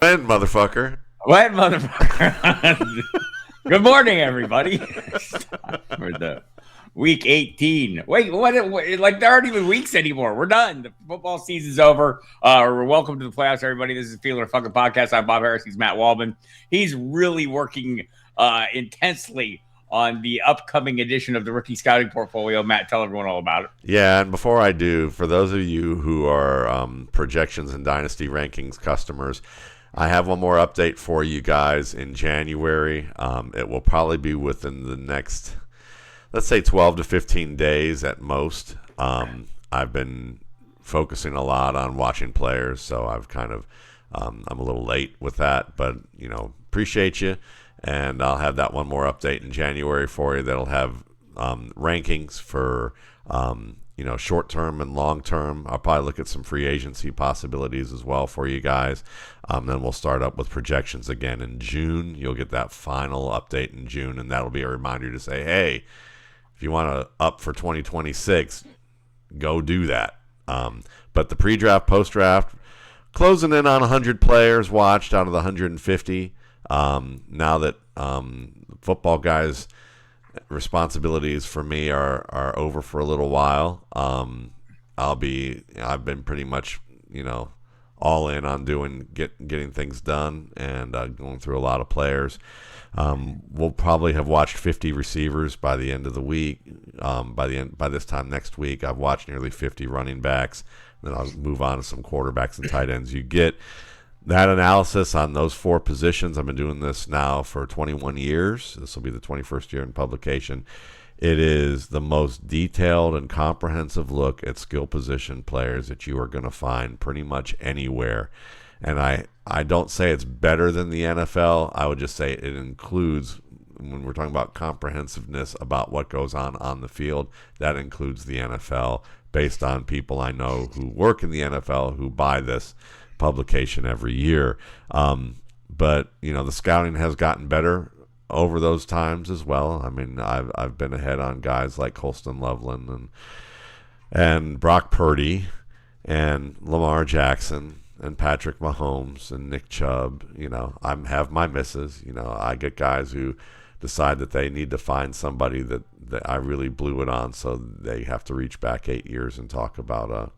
When, motherfucker. What, motherfucker? Good morning, everybody. For the week 18. Wait, what? Like, there aren't even weeks anymore. We're done. The football season's over. We're welcome to the playoffs, everybody. This is Feeler Fucking Podcast. I'm Bob Harris. He's Matt Waldman. He's really working intensely on the upcoming edition of the rookie scouting portfolio. Matt, tell everyone all about it. Yeah, and before I do, for those of you who are projections and Dynasty rankings customers, I have one more update for you guys in January. It will probably be within the next, let's say, 12 to 15 days at most. I've been focusing a lot on watching players, so I've kind of, I'm a little late with that, but, appreciate you. And I'll have that one more update in January for you that'll have rankings for, short-term and long-term. I'll probably look at some free agency possibilities as well for you guys. Then we'll start up with projections again in June. You'll get that final update in June, and that'll be a reminder to say, hey, if you want to up for 2026, go do that. But the pre-draft, post-draft, closing in on 100 players watched out of the 150. Now that football guys' responsibilities for me are over for a little while, I've been pretty much, all in on getting things done and going through a lot of players. We'll probably have watched 50 receivers by the end of the week. By this time next week, I've watched nearly 50 running backs. Then I'll move on to some quarterbacks and tight ends. You get that analysis on those four positions. I've been doing this now for 21 years. This will be the 21st year in publication. It is the most detailed and comprehensive look at skill position players that you are going to find pretty much anywhere. And I don't say it's better than the NFL. I would just say it includes, when we're talking about comprehensiveness about what goes on the field, that includes the NFL, based on people I know who work in the NFL who buy this publication every year. But the scouting has gotten better over those times as well. I mean, I've been ahead on guys like Colston Loveland and Brock Purdy and Lamar Jackson and Patrick Mahomes and Nick Chubb. I have my misses. I get guys who decide that they need to find somebody that I really blew it on, so they have to reach back 8 years and talk about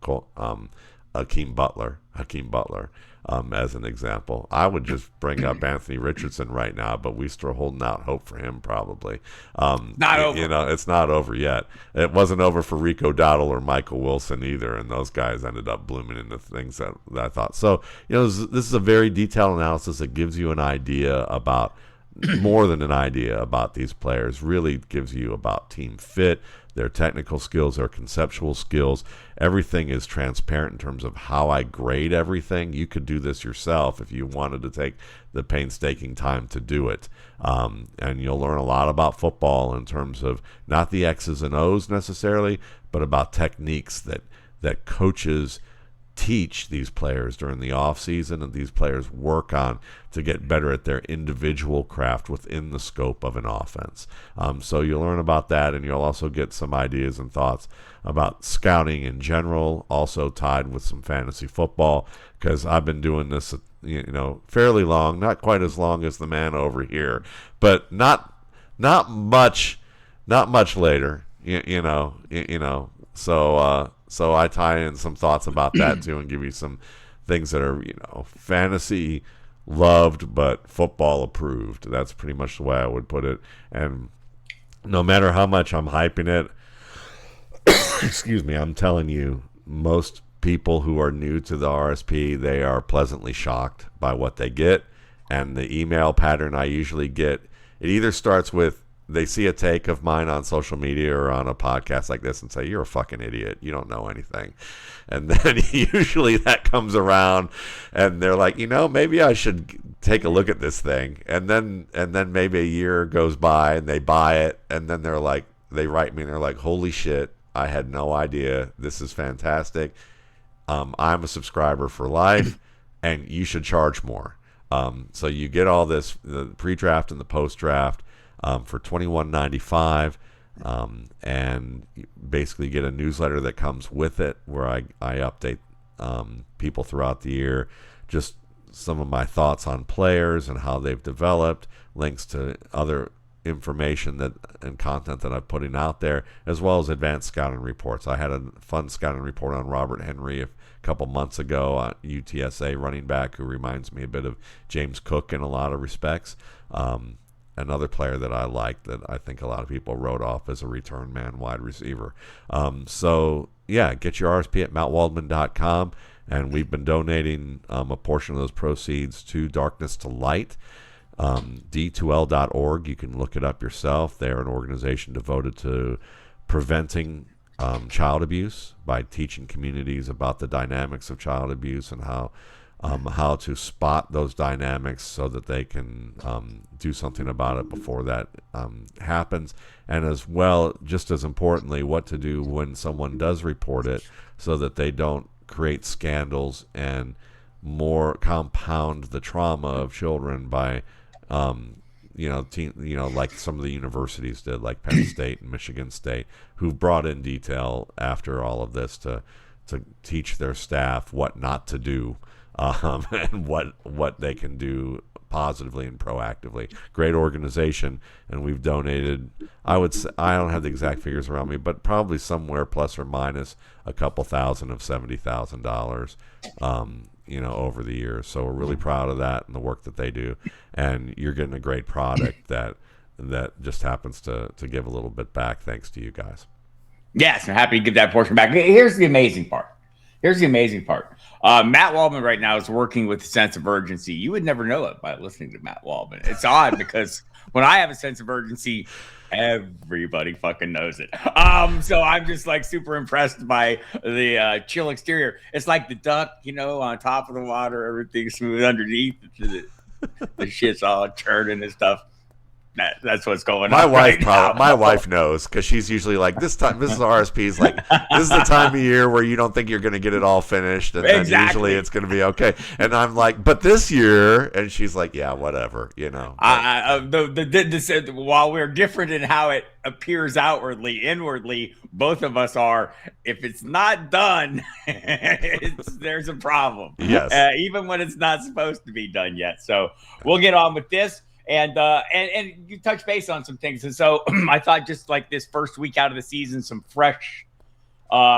Hakeem Butler, as an example. I would just bring up Anthony Richardson right now, but we're still holding out hope for him probably. Not over. It's not over yet. It wasn't over for Rico Dowdle or Michael Wilson either, and those guys ended up blooming into things that I thought. So, this is a very detailed analysis that gives you an idea about, more than an idea about these players, really gives you about team fit, their technical skills, their conceptual skills. Everything is transparent in terms of how I grade everything. You could do this yourself if you wanted to take the painstaking time to do it. And you'll learn a lot about football in terms of not the X's and O's necessarily, but about techniques that coaches teach these players during the off season, and these players work on to get better at their individual craft within the scope of an offense. So you'll learn about that, and you'll also get some ideas and thoughts about scouting in general, also tied with some fantasy football, because I've been doing this fairly long, not quite as long as the man over here, but not much later, So I tie in some thoughts about that too, and give you some things that are, fantasy loved but football approved. That's pretty much the way I would put it. And no matter how much I'm hyping it, excuse me, I'm telling you, most people who are new to the RSP, they are pleasantly shocked by what they get. And the email pattern I usually get, it either starts with, they see a take of mine on social media or on a podcast like this and say, you're a fucking idiot. You don't know anything. And then usually that comes around and they're like, maybe I should take a look at this thing. And then maybe a year goes by and they buy it. And then they're like, they write me and they're like, holy shit, I had no idea. This is fantastic. I'm a subscriber for life and you should charge more. So you get all this, the pre-draft and the post-draft, for $21.95, and basically get a newsletter that comes with it where I update people throughout the year, just some of my thoughts on players and how they've developed, links to other information and content that I'm putting out there, as well as advanced scouting reports. I had a fun scouting report on Robert Henry a couple months ago, on UTSA running back, who reminds me a bit of James Cook in a lot of respects. Another player that I like that I think a lot of people wrote off as a return man wide receiver. So yeah, get your RSP at mattwaldman.com, and we've been donating a portion of those proceeds to Darkness to Light. D2L.org. You can look it up yourself. They're an organization devoted to preventing child abuse by teaching communities about the dynamics of child abuse and how to spot those dynamics so that they can do something about it before that happens. And as well, just as importantly, what to do when someone does report it so that they don't create scandals and more compound the trauma of children by like some of the universities did, like Penn State and Michigan State, who brought in detail after all of this to teach their staff what not to do, and what they can do positively and proactively. Great organization, and we've donated, I would say, I don't have the exact figures around me, but probably somewhere plus or minus a couple thousand of $70,000 over the years. So we're really proud of that and the work that they do, and you're getting a great product that just happens to give a little bit back thanks to you guys. Yes, I'm happy to give that portion back. Here's the amazing part. Matt Waldman right now is working with a sense of urgency. You would never know it by listening to Matt Waldman. It's odd because when I have a sense of urgency, everybody fucking knows it. So I'm just like super impressed by the chill exterior. It's like the duck, on top of the water, everything's smooth underneath. The shit's all churning and stuff. That's what's going on. My wife knows, because she's usually like, this is RSPs, like, this is the time of year where you don't think you're going to get it all finished, and then usually it's going to be okay. And I'm like, but this year, and she's like, yeah, whatever, While we're different in how it appears outwardly, inwardly, both of us are. If it's not done, there's a problem. Yes, even when it's not supposed to be done yet. So we'll get on with this. And you touch base on some things. And so I thought, just like this first week out of the season, some fresh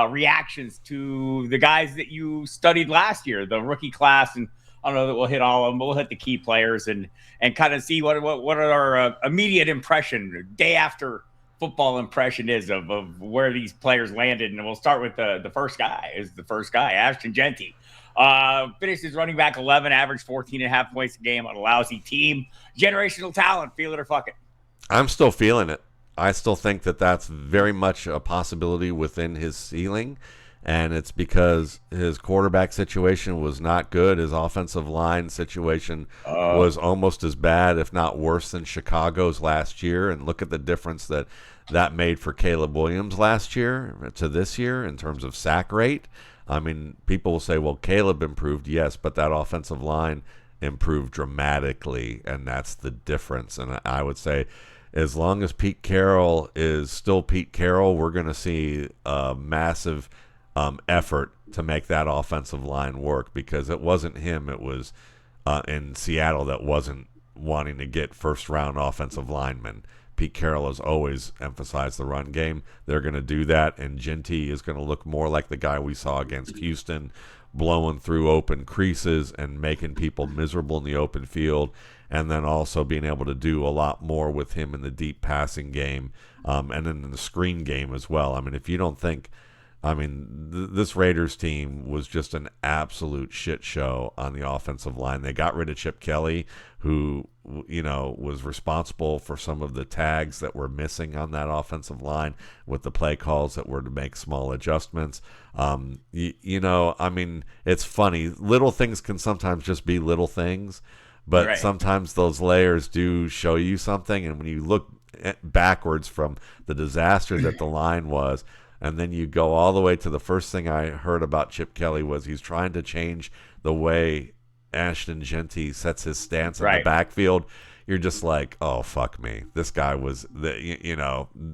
reactions to the guys that you studied last year, the rookie class. And I don't know that we'll hit all of them, but we'll hit the key players and kind of see what are our immediate impression, day after football impression is of where these players landed. And we'll start with the first guy, Ashton Jeanty. Finished his running back 11, averaged 14.5 points a game on a lousy team. Generational talent, feel it or fuck it. I'm still feeling it. I still think that that's very much a possibility within his ceiling, and it's because his quarterback situation was not good. His offensive line situation was almost as bad, if not worse, than Chicago's last year. And look at the difference that made for Caleb Williams last year to this year in terms of sack rate. I mean, people will say, well, Caleb improved, yes, but that offensive line improved dramatically, and that's the difference. And I would say, as long as Pete Carroll is still Pete Carroll, we're going to see a massive effort to make that offensive line work, because it wasn't him. It was in Seattle that wasn't wanting to get first-round offensive linemen. Pete Carroll has always emphasized the run game. They're going to do that, and Jeanty is going to look more like the guy we saw against Houston, blowing through open creases and making people miserable in the open field, and then also being able to do a lot more with him in the deep passing game, and then in the screen game as well. I mean, if you don't think, this Raiders team was just an absolute shit show on the offensive line. They got rid of Chip Kelly, who, was responsible for some of the tags that were missing on that offensive line with the play calls that were to make small adjustments. It's funny. Little things can sometimes just be little things, but right. Sometimes those layers do show you something. And when you look backwards from the disaster that the line was, and then you go all the way to the first thing I heard about Chip Kelly was he's trying to change the way Ashton Jeanty sets his stance in Right. the backfield, you're just like, oh, fuck me. This guy was,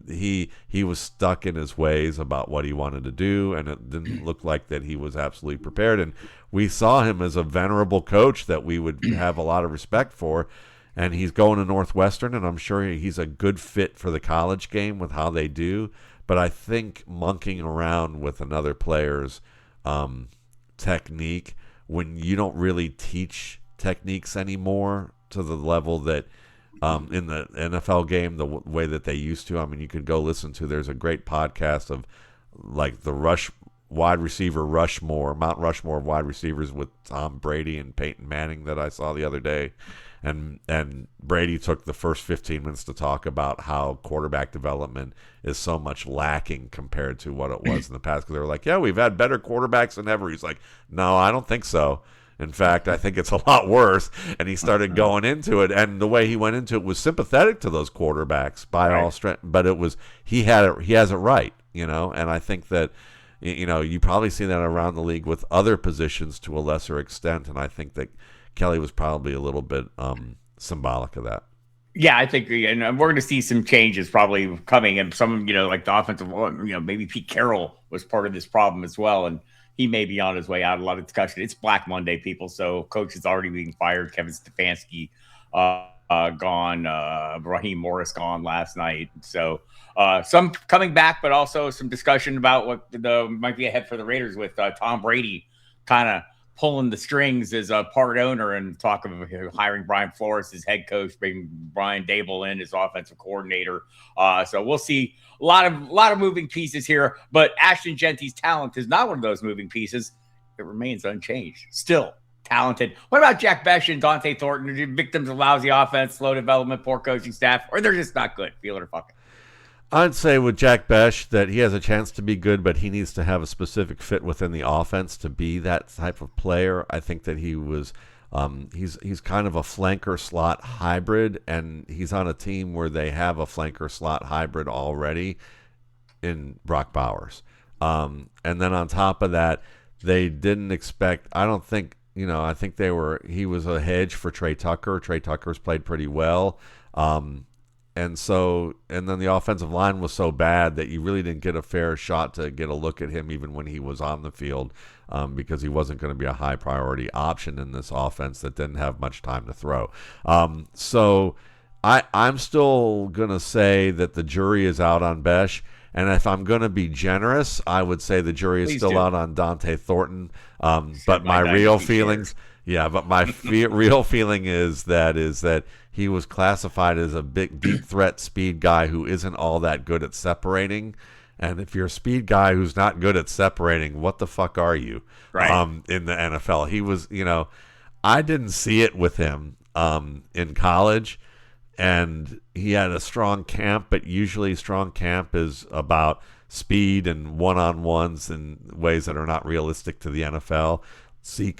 he was stuck in his ways about what he wanted to do, and it didn't look like that he was absolutely prepared. And we saw him as a venerable coach that we would have a lot of respect for. And he's going to Northwestern, and I'm sure he's a good fit for the college game with how they do. But I think monkeying around with another player's technique, when you don't really teach techniques anymore to the level that in the NFL game, the way that they used to. I mean, you could go listen to, there's a great podcast of like the wide receiver Mount Rushmore of wide receivers with Tom Brady and Peyton Manning that I saw the other day. And Brady took the first 15 minutes to talk about how quarterback development is so much lacking compared to what it was in the past. Because they were like, yeah, we've had better quarterbacks than ever. He's like, no, I don't think so. In fact, I think it's a lot worse. And he started going into it, and the way he went into it was sympathetic to those quarterbacks by all strength. But it was he has it right, And I think that you probably see that around the league with other positions to a lesser extent. And I think that Kelly was probably a little bit symbolic of that. Yeah, I think, and we're going to see some changes probably coming, and some, like the offensive, maybe Pete Carroll was part of this problem as well, and he may be on his way out. A lot of discussion. It's Black Monday, people, so coach is already being fired. Kevin Stefanski gone. Raheem Morris gone last night. So some coming back, but also some discussion about what might be ahead for the Raiders with Tom Brady kind of pulling the strings as a part owner, and talk of hiring Brian Flores as head coach, bringing Brian Dable in as offensive coordinator. So we'll see a lot of moving pieces here, but Ashton Genty's talent is not one of those moving pieces. It remains unchanged. Still talented. What about Jack Bech and Dante Thornton? Victims of lousy offense, slow development, poor coaching staff, or they're just not good? Feel it or fuck it. I'd say with Jack Bech that he has a chance to be good, but he needs to have a specific fit within the offense to be that type of player. I think that he was he's kind of a flanker slot hybrid, and he's on a team where they have a flanker slot hybrid already in Brock Bowers. And then on top of that, they didn't expect, I don't think, I think he was a hedge for Trey Tucker. Trey Tucker's played pretty well. And then the offensive line was so bad that you really didn't get a fair shot to get a look at him even when he was on the field, because he wasn't going to be a high priority option in this offense that didn't have much time to throw. So I'm still going to say that the jury is out on Bech. And if I'm going to be generous, I would say the jury is still out on Dante Thornton. But my real feelings... Yeah, but my real feeling is that he was classified as a big, deep threat speed guy who isn't all that good at separating. And if you're a speed guy who's not good at separating, what the fuck are you? Right. In the NFL, he was, I didn't see it with him in college, and he had a strong camp. But usually, strong camp is about speed and one-on-ones in ways that are not realistic to the NFL. See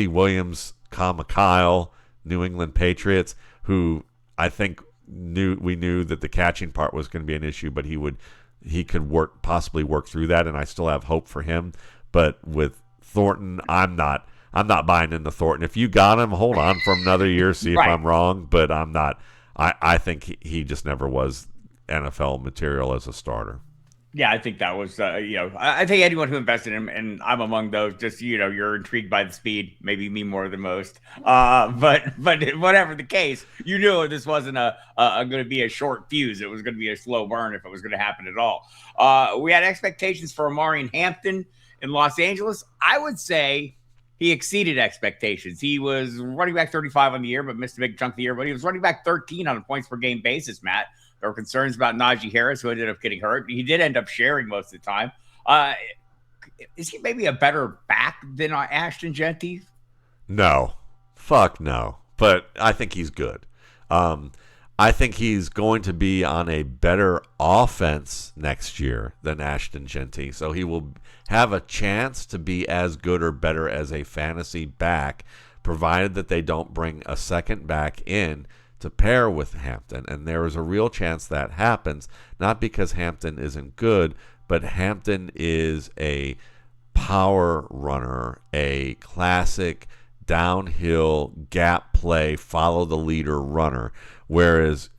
Williams, Kyle, New England Patriots, who I think we knew that the catching part was going to be an issue, but he could possibly work through that, and I still have hope for him. But with Thornton, I'm not buying into Thornton. If you got him, hold on for another year, see if I'm wrong, but I'm not. I think he just never was NFL material as a starter. Yeah, I think that was, I think anyone who invested in him, and I'm among those, just, you're intrigued by the speed, maybe me more than most. But whatever the case, you knew this wasn't going to be a short fuse. It was going to be a slow burn if it was going to happen at all. We had expectations for Omarion Hampton in Los Angeles. I would say he exceeded expectations. He was running back 35 on the year, but missed a big chunk of the year. But he was running back 13 on a points per game basis, Matt. There were concerns about Najee Harris, who ended up getting hurt. He did end up sharing most of the time. Is he maybe a better back than Ashton Jeanty? No. Fuck no. But I think he's good. I think he's going to be on a better offense next year than Ashton Jeanty. So he will have a chance to be as good or better as a fantasy back, provided that they don't bring a second back in to pair with Hampton. And there is a real chance that happens, not because Hampton isn't good, but Hampton is a power runner, a classic downhill gap play, follow the leader runner, whereas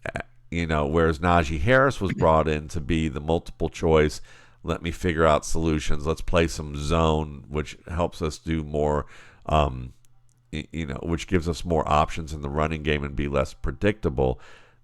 Najee Harris was brought in to be the multiple choice. Let me figure out solutions. Let's play some zone, which helps us do more, which gives us more options in the running game and be less predictable.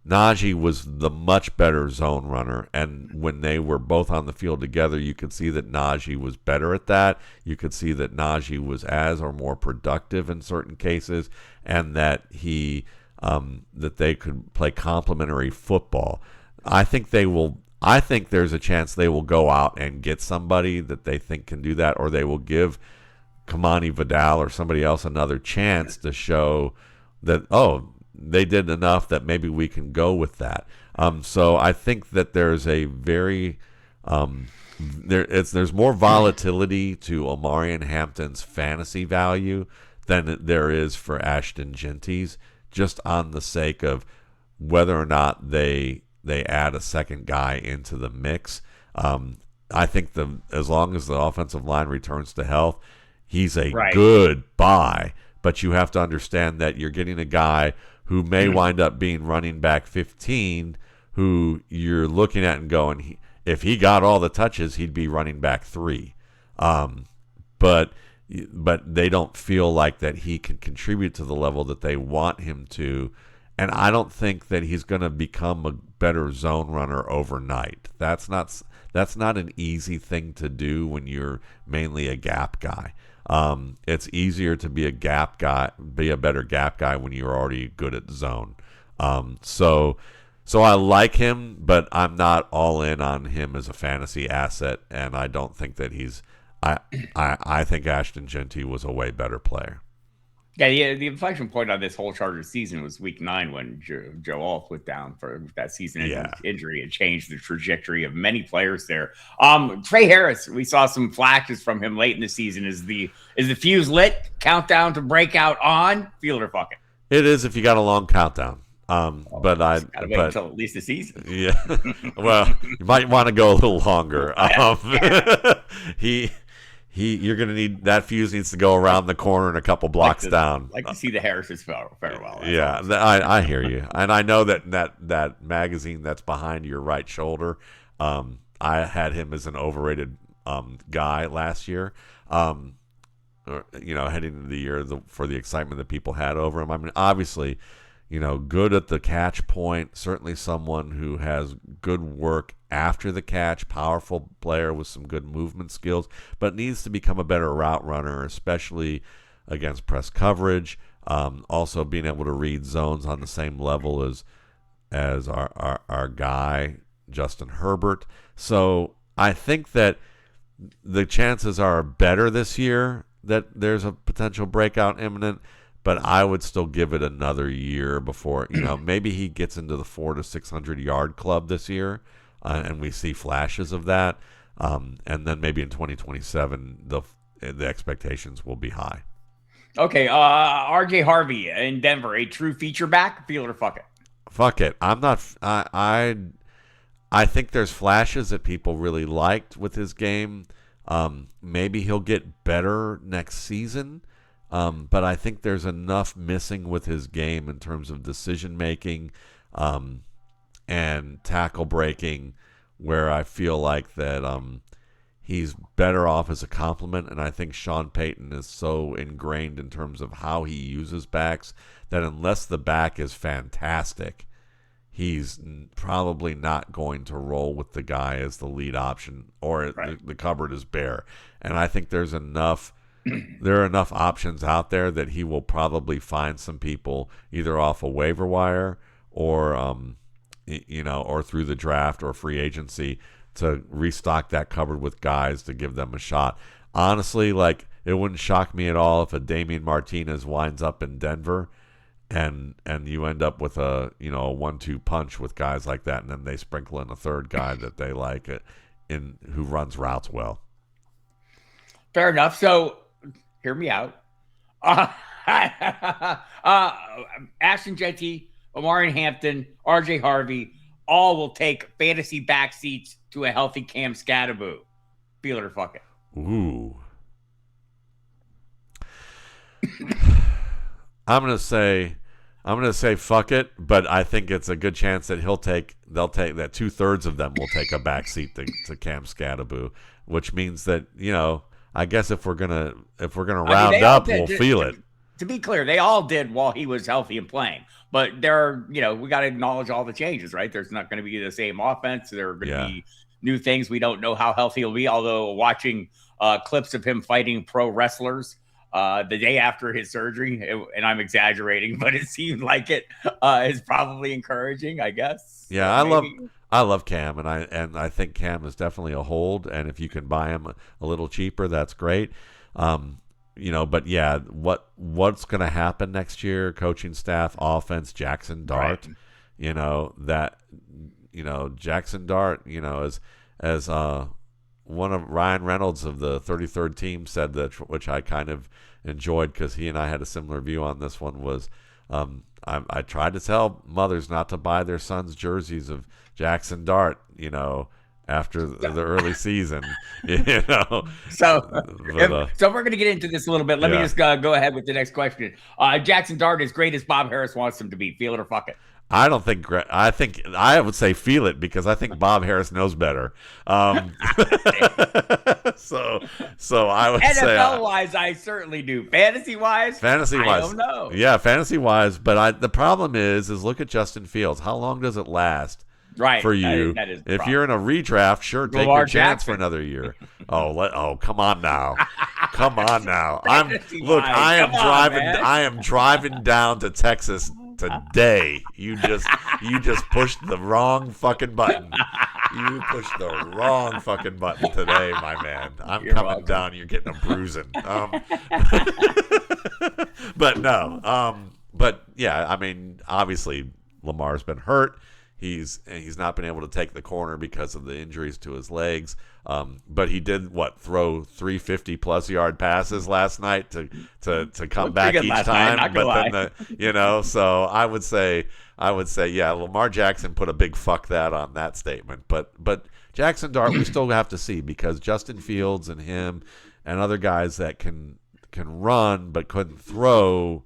Najee was the much better zone runner, and when they were both on the field together, you could see that Najee was better at that. You could see that Najee was as or more productive in certain cases, and that that they could play complementary football. I think there's a chance they will go out and get somebody that they think can do that, or they will give Kamani Vidal or somebody else another chance to show that, they did enough that maybe we can go with that. So I think that there's a very there's more volatility to Omarion Hampton's fantasy value than there is for Ashton Genty's, just on the sake of whether or not they add a second guy into the mix. I think as long as the offensive line returns to health, he's a good buy. But you have to understand that you're getting a guy who may wind up being running back 15, who you're looking at and going, if he got all the touches, he'd be running back 3. But they don't feel like that he can contribute to the level that they want him to. And I don't think that he's going to become a better zone runner overnight. That's not an easy thing to do when you're mainly a gap guy. It's easier to be a better gap guy when you're already good at zone. So I like him, but I'm not all in on him as a fantasy asset, and I don't think that I think Ashton Jeanty was a way better player. Yeah, the inflection point on this whole Chargers season was week 9 when Joe Alt went down for that season injury and changed the trajectory of many players there. Tre Harris, we saw some flashes from him late in the season. Is the fuse lit? Countdown to breakout on? Feel it or fuck it? It is if you got a long countdown. But I gotta wait until at least the season. Yeah. Well, you might want to go a little longer. You're going to need that fuse needs to go around the corner and a couple blocks down. Like to see the Harris's farewell. Yeah, I hear you, and I know that magazine that's behind your right shoulder. I had him as an overrated guy last year. Heading into the year for the excitement that people had over him. I mean, obviously, good at the catch point. Certainly, someone who has good work after the catch, powerful player with some good movement skills, but needs to become a better route runner, especially against press coverage. Also being able to read zones on the same level as our guy, Justin Herbert. So I think that the chances are better this year that there's a potential breakout imminent, but I would still give it another year before, maybe he gets into the 400 to 600 yard club this year. And we see flashes of that, and then maybe in 2027 the expectations will be high. Okay, RJ Harvey in Denver, a true feature back. Feel it or fuck it? Fuck it. I'm not. I think there's flashes that people really liked with his game. Maybe he'll get better next season, but I think there's enough missing with his game in terms of decision making. And tackle breaking, where I feel like that he's better off as a complement, and I think Sean Payton is so ingrained in terms of how he uses backs that unless the back is fantastic, he's probably not going to roll with the guy as the lead option, or the cupboard is bare. And I think there are enough options out there that he will probably find some people either off a waiver wire or or through the draft or free agency to restock that cupboard with guys to give them a shot. Honestly, it wouldn't shock me at all if a Damian Martinez winds up in Denver and you end up with a 1-2 punch with guys like that, and then they sprinkle in a third guy that they like who runs routes well. Fair enough. So hear me out. Ashton Jeanty, Omarion Hampton, RJ Harvey, all will take fantasy back seats to a healthy Cam Skattebo. Feel it or fuck it? Ooh. I'm gonna say fuck it, but I think it's a good chance that they'll take that 2/3 of them will take a backseat to Cam Skattebo, which means that I guess if we're gonna round up, we'll feel it. To be clear, they all did while he was healthy and playing. But there are, we got to acknowledge all the changes, right? There's not going to be the same offense. There are going to be new things. We don't know how healthy he'll be. Although watching clips of him fighting pro wrestlers the day after his surgery, and I'm exaggerating, but it seemed like it is probably encouraging, I guess. Yeah, I love Cam, and I think Cam is definitely a hold. And if you can buy him a little cheaper, that's great. But yeah, what's going to happen next year? Coaching staff, offense, Jaxson Dart. Right. Jaxson Dart. As one of Ryan Reynolds of the 33rd team said that, which I kind of enjoyed because he and I had a similar view on this one. Was I tried to tell mothers not to buy their sons jerseys of Jaxson Dart. After the early season, So we're going to get into this a little bit. Let me just go ahead with the next question. Jaxson Dart is great as Bob Harris wants him to be. Feel it or fuck it? I don't think. I would say feel it because I think Bob Harris knows better. So I would say NFL wise, I certainly do. Fantasy wise, I don't know. Yeah, fantasy wise, but the problem is look at Justin Fields. How long does it last? Right, for you. That is if you're in a redraft, sure, take your chance for another year. Come on now. I am driving down to Texas today. You just pushed the wrong fucking button. You pushed the wrong fucking button today, my man. You're coming welcome. Down. You're getting a bruising. But no. But yeah, I mean, obviously Lamar's been hurt. He's not been able to take the corner because of the injuries to his legs. But he did throw 350+ yard passes last night to come back each time. But then so I would say Lamar Jackson put a big fuck that on that statement. But Jaxson Dart we still have to see because Justin Fields and him and other guys that can run but couldn't throw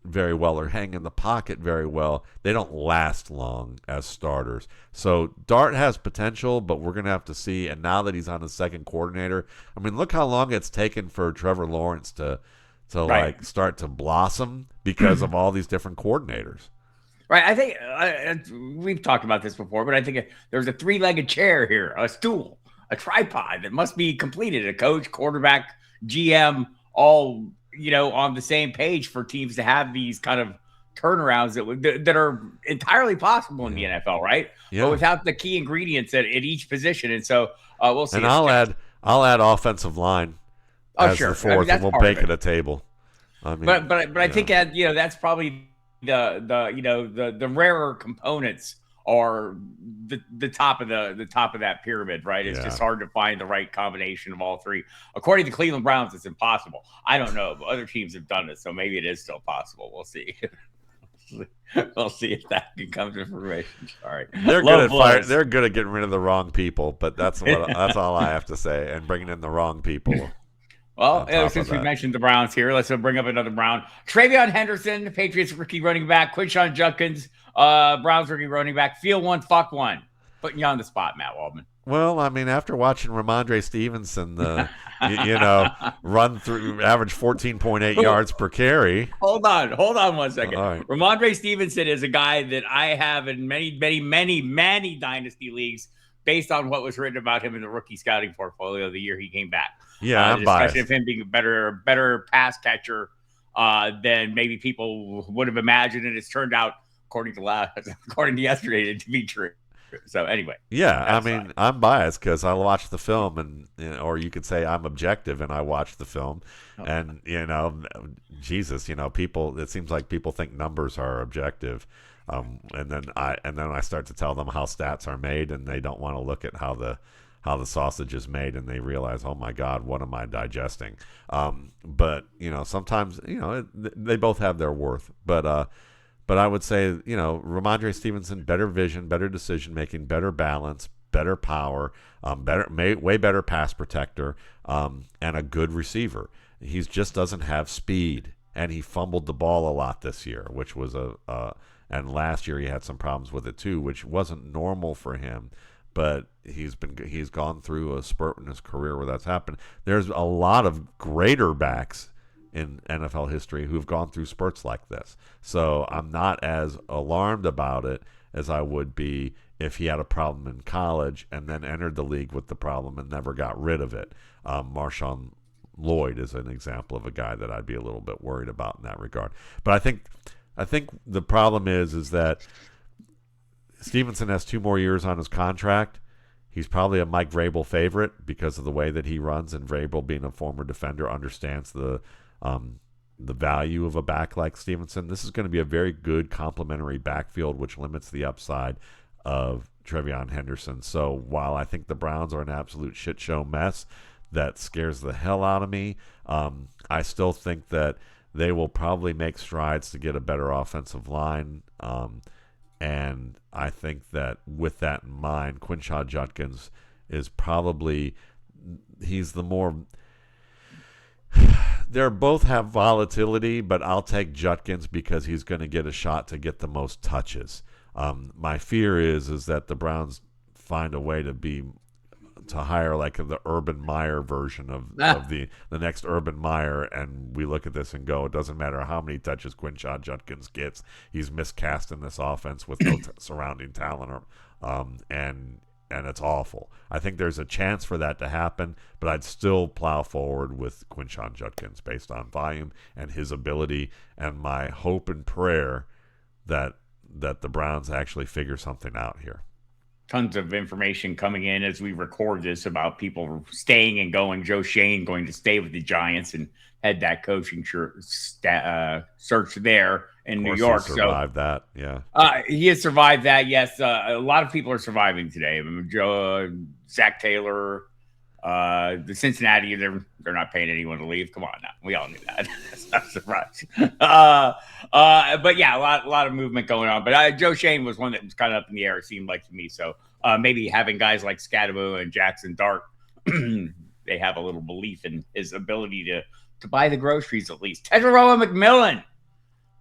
very well or hang in the pocket very well, they don't last long as starters. So Dart has potential, but we're going to have to see. And now that he's on his second coordinator, I mean, look how long it's taken for Trevor Lawrence to start to blossom because of all these different coordinators. Right. I think we've talked about this before, but I think there's a 3-legged chair here, a stool, a tripod that must be completed. A coach, quarterback, GM, all on the same page for teams to have these kind of turnarounds that are entirely possible in the NFL, right? Yeah. But without the key ingredients at each position, and so we'll see. And I'll add offensive line as the fourth, and we'll bake at a table. I mean, but I think that's probably the rarer components are the top of that pyramid, right? It's just hard to find the right combination of all three. According to Cleveland Browns, it's impossible. I don't know, but other teams have done it, so maybe it is still possible. We'll see. We'll see if that can come to fruition. Sorry, they're good at getting rid of the wrong people, but that's all I have to say. And bringing in the wrong people. Well, since we mentioned the Browns here, let's bring up another Brown. TreVeyon Henderson, Patriots rookie running back. Quinshon Judkins, Browns rookie running back. Feel one, fuck one. Putting you on the spot, Matt Waldman. Well, I mean, after watching Rhamondre Stevenson, run through average 14.8 yards per carry. Hold on 1 second. Right. Rhamondre Stevenson is a guy that I have in many, many, many, many dynasty leagues based on what was written about him in the rookie scouting portfolio the year he came back. Yeah, I'm biased. Of him being a better pass catcher than maybe people would have imagined, and it's turned out, according to yesterday, to be true. So anyway, I mean, I'm biased because I watched the film, and or you could say I'm objective, and I watched the film, and Jesus, people. It seems like people think numbers are objective, and then I start to tell them how stats are made, and they don't want to look at how the sausage is made, and they realize, oh my God, what am I digesting? But sometimes they both have their worth. But I would say Rhamondre Stevenson, better vision, better decision making, better balance, better power, way better pass protector, and a good receiver. He just doesn't have speed. and he fumbled the ball a lot this year, which was and last year he had some problems with it too, which wasn't normal for him. But he's gone through a spurt in his career where that's happened. There's a lot of greater backs in NFL history who've gone through spurts like this. So I'm not as alarmed about it as I would be if he had a problem in college and then entered the league with the problem and never got rid of it. Marshawn Lloyd is an example of a guy that I'd be a little bit worried about in that regard. But I think the problem is that Stevenson has 2 more years on his contract. He's probably a Mike Vrabel favorite because of the way that he runs, and Vrabel, being a former defender, understands the value of a back like Stevenson. This is going to be a very good complementary backfield, which limits the upside of TreVeyon Henderson. So while I think the Browns are an absolute shit show mess that scares the hell out of me, I still think that they will probably make strides to get a better offensive line. And I think that with that in mind, Quinshon Judkins is probably, he's the more, they both have volatility, but I'll take Judkins because he's going to get a shot to get the most touches. My fear is that the Browns find a way to hire like the Urban Meyer version of the next Urban Meyer, and we look at this and go, it doesn't matter how many touches Quinshon Judkins gets, he's miscast in this offense with no surrounding talent, and it's awful. I think there's a chance for that to happen, but I'd still plow forward with Quinshon Judkins based on volume and his ability, and my hope and prayer that the Browns actually figure something out here. Tons of information coming in as we record this about people staying and going. Joe Schoen going to stay with the Giants and had that coaching search there in New York. He survived that, yeah. He has survived that, yes. A lot of people are surviving today. I mean, Zach Taylor, the Cincinnati, they're not paying anyone to leave. Come on now, we all knew that. That's not a surprise. But yeah, a lot of movement going on. But Joe Schoen was one that was kind of up in the air, it seemed like to me. So maybe having guys like Skattebo and Jaxson Dart, they have a little belief in his ability to buy the groceries at least. Tetairoa McMillan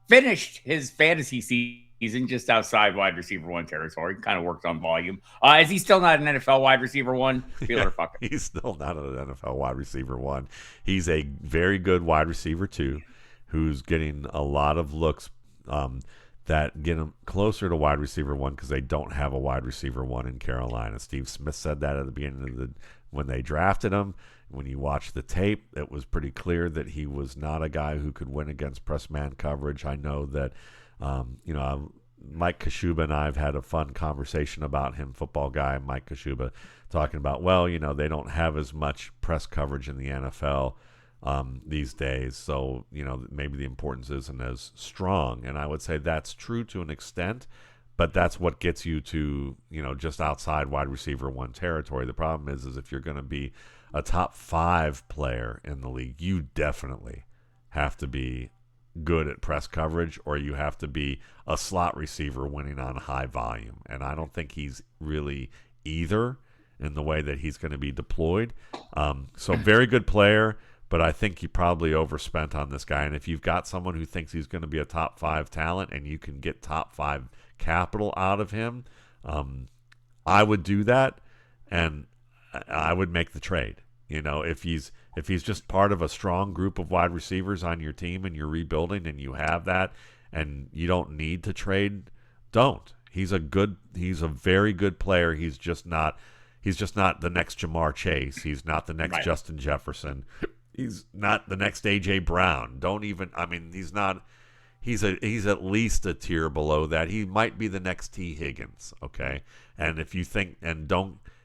finished his fantasy season just outside wide receiver 1 territory. Kind of worked on volume. Is he still not an NFL wide receiver 1? He's still not an NFL wide receiver 1. He's a very good wide receiver 2 who's getting a lot of looks that get him closer to wide receiver 1 because they don't have a wide receiver 1 in Carolina. Steve Smith said that at the beginning of when they drafted him. When you watch the tape, it was pretty clear that he was not a guy who could win against press man coverage. I know that Mike Kashuba and I have had a fun conversation about him, football guy Mike Kashuba, talking about, they don't have as much press coverage in the NFL these days, so maybe the importance isn't as strong. And I would say that's true to an extent, but that's what gets you to just outside wide receiver 1 territory. The problem is if you're going to be a top 5 player in the league, you definitely have to be good at press coverage, or you have to be a slot receiver winning on high volume. And I don't think he's really either in the way that he's going to be deployed. So very good player, but I think you probably overspent on this guy. And if you've got someone who thinks he's going to be a top 5 talent and you can get top 5 capital out of him, I would do that, and I would make the trade. If he's just part of a strong group of wide receivers on your team and you're rebuilding and you have that and you don't need to trade, don't. He's a very good player. He's just not the next Jamar Chase. He's not the next Justin Jefferson. He's not the next AJ Brown. He's at least a tier below that. He might be the next T Higgins, okay? And if you think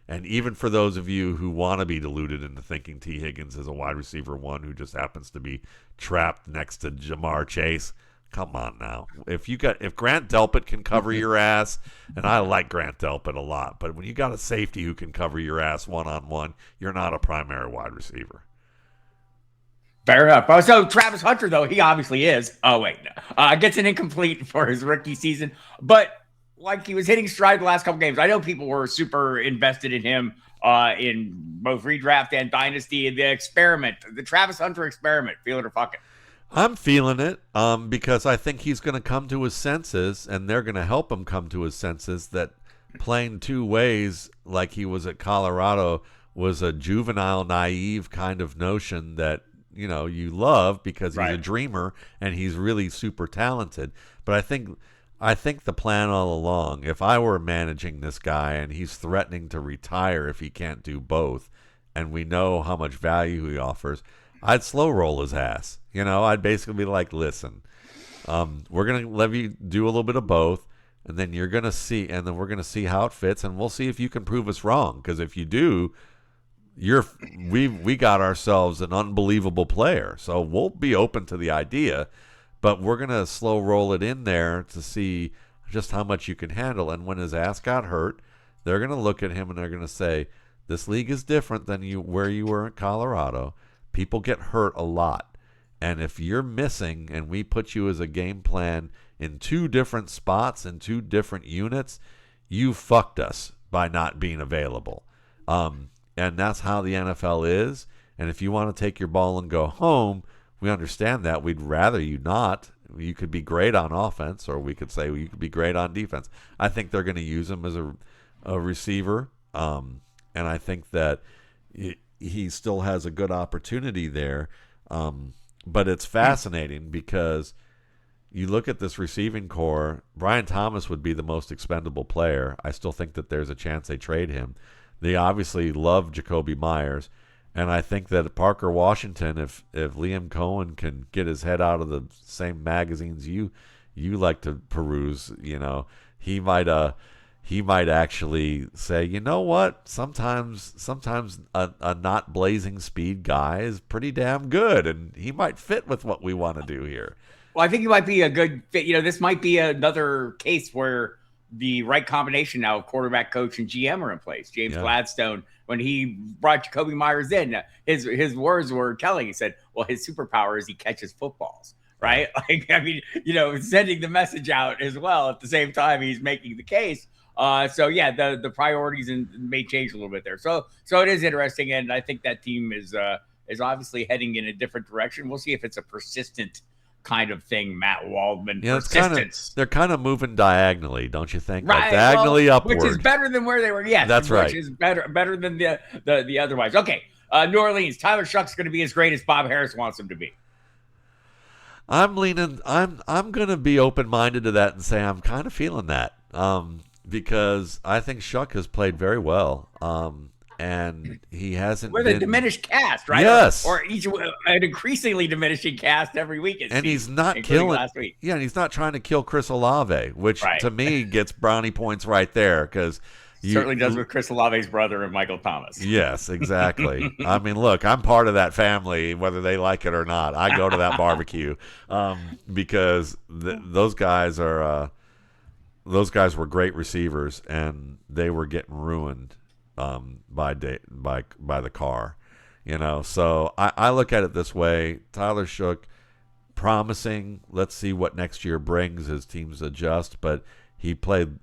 and even for those of you who want to be deluded into thinking T. Higgins is a wide receiver 1 who just happens to be trapped next to Jamar Chase, come on now. If Grant Delpit can cover your ass, and I like Grant Delpit a lot, but when you got a safety who can cover your ass one-on-one, you're not a primary wide receiver. Fair enough. So Travis Hunter, though, he obviously is. Oh, wait. Gets an incomplete for his rookie season, but like he was hitting stride the last couple games. I know people were super invested in him in both redraft and dynasty. The experiment, the Travis Hunter experiment, feel it or fuck it. I'm feeling it because I think he's going to come to his senses, and they're going to help him come to his senses that playing two ways like he was at Colorado was a juvenile, naive kind of notion that, you love because he's a dreamer and he's really super talented. But I think the plan all along, if I were managing this guy and he's threatening to retire if he can't do both, and we know how much value he offers, I'd slow roll his ass. I'd basically be like, listen, we're going to let you do a little bit of both, and then you're going to see, and then we're going to see how it fits, and we'll see if you can prove us wrong. Because if you do, we got ourselves an unbelievable player. So we'll be open to the idea, but we're going to slow roll it in there to see just how much you can handle. And when his ass got hurt, they're going to look at him and they're going to say, this league is different than where you were in Colorado. People get hurt a lot. And if you're missing and we put you as a game plan in two different spots and two different units, you fucked us by not being available. And that's how the NFL is. And if you want to take your ball and go home, we understand that. We'd rather you not. You could be great on offense, or we could say you could be great on defense. I think they're going to use him as a receiver. And I think that he still has a good opportunity there. But it's fascinating because you look at this receiving core, Brian Thomas would be the most expendable player. I still think that there's a chance they trade him. They obviously love Jakobi Meyers. And I think that Parker Washington, if Liam Cohen can get his head out of the same magazines you like to peruse, he might actually say, you know what? Sometimes a not blazing speed guy is pretty damn good, and he might fit with what we want to do here. Well, I think he might be a good fit. This might be another case where the right combination now of quarterback, coach, and GM are in place. James Gladstone, when he brought Jakobi Meyers in, his words were telling. He said, well, his superpower is he catches footballs. Right? Sending the message out as well at the same time he's making the case. The priorities may change a little bit there. So it is interesting, and I think that team is obviously heading in a different direction. We'll see if it's a persistent kind of thing, Matt Waldman. Persistence. They're kind of moving diagonally, don't you think? Right. Like diagonally upward, which is better than where they were. Yes, that's right. Which is better than the otherwise. Okay, New Orleans. Tyler Shough's going to be as great as Bob Harris wants him to be. I'm going to be open-minded to that and say I'm kind of feeling that. Because I think Shough has played very well, and he hasn't with a diminished cast, right? Yes, or an increasingly diminishing cast every week. And he's not killing last week. Yeah, and he's not trying to kill Chris Olave, which to me gets brownie points right there because certainly does with Chris Olave's brother and Michael Thomas. Yes, exactly. I mean, look, I'm part of that family, whether they like it or not. I go to that barbecue because those guys are. Those guys were great receivers, and they were getting ruined by the car, So I look at it this way: Tyler Shough, promising. Let's see what next year brings as teams adjust. But he played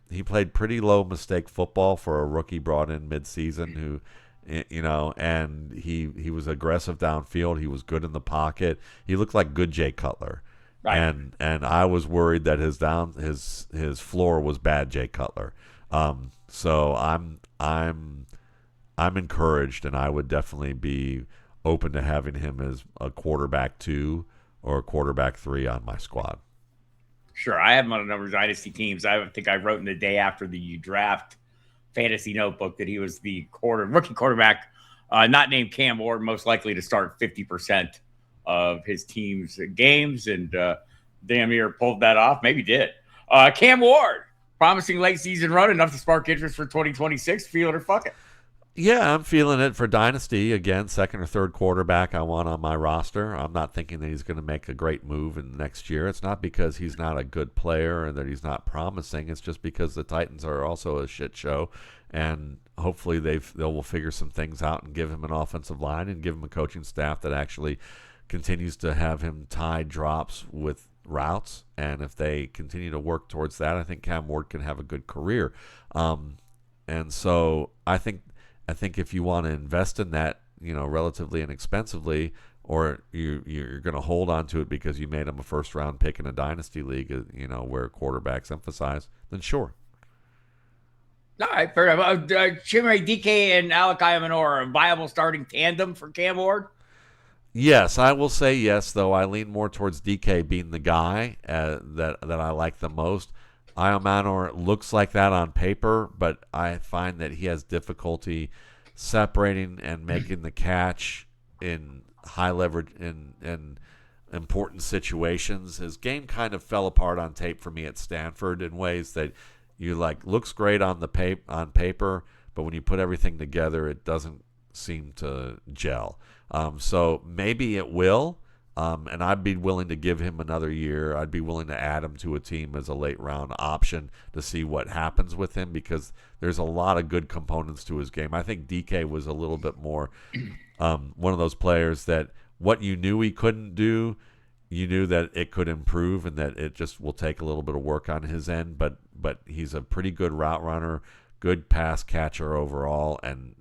pretty low mistake football for a rookie brought in midseason who. And he was aggressive downfield. He was good in the pocket. He looked like good Jay Cutler. Right. And I was worried that his floor was bad Jay Cutler. So I'm encouraged, and I would definitely be open to having him as a quarterback 2 or a quarterback 3 on my squad. Sure, I have him on a number of dynasty teams. I think I wrote in the day after the draft fantasy notebook that he was the rookie quarterback, not named Cam Ward, most likely to start 50% of his team's games, and damn near pulled that off. Maybe did. Cam Ward, promising late season run, enough to spark interest for 2026. Feel it or fuck it. Yeah, I'm feeling it for Dynasty. Again, second or third quarterback I want on my roster. I'm not thinking that he's going to make a great move in the next year. It's not because he's not a good player and that he's not promising. It's just because the Titans are also a shit show, and hopefully they will figure some things out and give him an offensive line and give him a coaching staff that actually continues to have him tie drops with routes, and if they continue to work towards that, I think Cam Ward can have a good career. And so I think if you want to invest in that, relatively inexpensively, or you're going to hold on to it because you made him a first-round pick in a dynasty league, where quarterbacks emphasize, then sure. All right, fair enough. Chimere Dike and Elic Ayomanor are a viable starting tandem for Cam Ward? Yes, I will say yes, though I lean more towards DK being the guy that I like the most. Ayomanor looks like that on paper, but I find that he has difficulty separating and making the catch in high leverage in important situations. His game kind of fell apart on tape for me at Stanford in ways that you like looks great on paper, but when you put everything together, it doesn't seem to gel. So maybe it will, and I'd be willing to give him another year. I'd be willing to add him to a team as a late round option to see what happens with him, because there's a lot of good components to his game. I think DK was a little bit more one of those players that what you knew he couldn't do, you knew that it could improve and that it just will take a little bit of work on his end. But he's a pretty good route runner, good pass catcher overall, and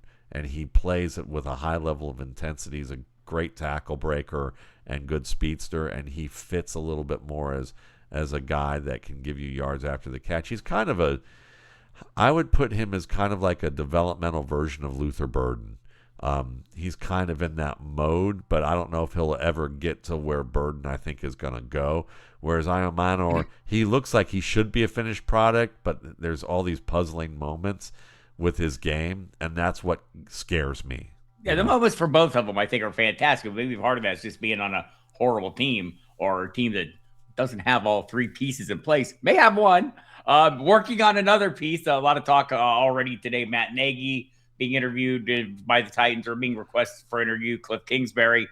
he plays it with a high level of intensity. He's a great tackle breaker and good speedster, and he fits a little bit more as a guy that can give you yards after the catch. He's kind of I would put him as kind of like a developmental version of Luther Burden. He's kind of in that mode, but I don't know if he'll ever get to where Burden, I think, is going to go. Whereas Ayomanor, he looks like he should be a finished product, but there's all these puzzling moments with his game, and that's what scares me. Yeah, the moments for both of them, I think, are fantastic. Maybe part of that is just being on a horrible team or a team that doesn't have all three pieces in place. May have one. Working on another piece. A lot of talk already today. Matt Nagy being interviewed by the Titans or being requested for interview. Cliff Kingsbury,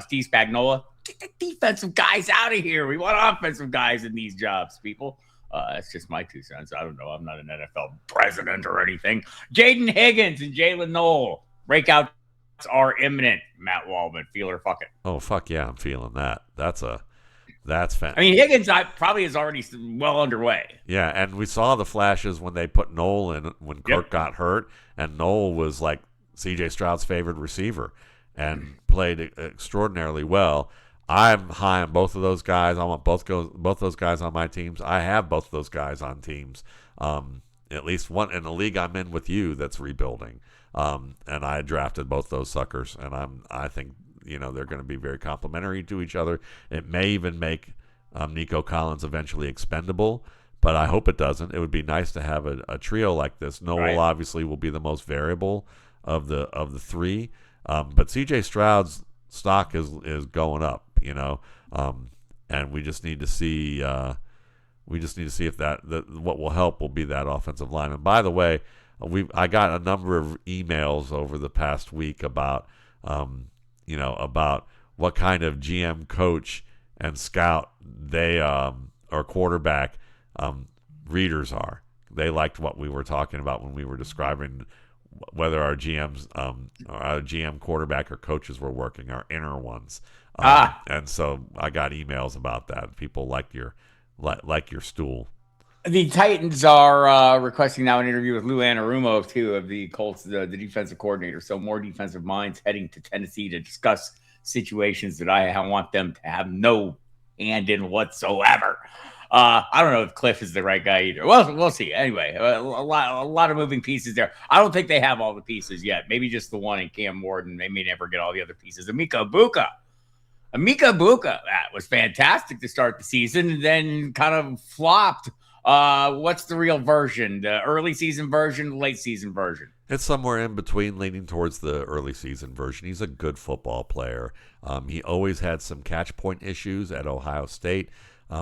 Steve Spagnuolo. Get the defensive guys out of here. We want offensive guys in these jobs, people. That's just my 2 cents. I don't know. I'm not an NFL president or anything. Jayden Higgins and Jaylen Noel. Breakouts are imminent. Matt Waldman, feel or fuck it. Oh, fuck yeah, I'm feeling that. That's fantastic. I mean, Higgins probably is already well underway. Yeah, and we saw the flashes when they put Noel in when Kirk got hurt, and Noel was like C.J. Stroud's favorite receiver and played extraordinarily well. I'm high on both of those guys. I want both those guys on my teams. I have both of those guys on teams. At least one in the league I'm in with you that's rebuilding. And I drafted both those suckers, and I think they're going to be very complementary to each other. It may even make Nico Collins eventually expendable, but I hope it doesn't. It would be nice to have a trio like this. Noel obviously will be the most variable of the three, but C.J. Stroud's stock is going up, and we just need to see if what will help will be that offensive line. And by the way, I got a number of emails over the past week about about what kind of GM, coach, and scout they or quarterback readers are. They liked what we were talking about when we were describing whether our GMs, our GM, quarterback, or coaches were working, our inner ones. And so I got emails about that. People like your stool. The Titans are requesting now an interview with Lou Anarumo, too, of the Colts, the defensive coordinator. So more defensive minds heading to Tennessee to discuss situations that I want them to have no hand in whatsoever. I don't know if Cliff is the right guy either. Well, we'll see. Anyway, a lot of moving pieces there. I don't think they have all the pieces yet. Maybe just the one in Cam Ward, and they may never get all the other pieces. Amika Ibuka, that was fantastic to start the season, and then kind of flopped. What's the real version? The early season version, the late season version? It's somewhere in between, leaning towards the early season version. He's a good football player. He always had some catch point issues at Ohio State.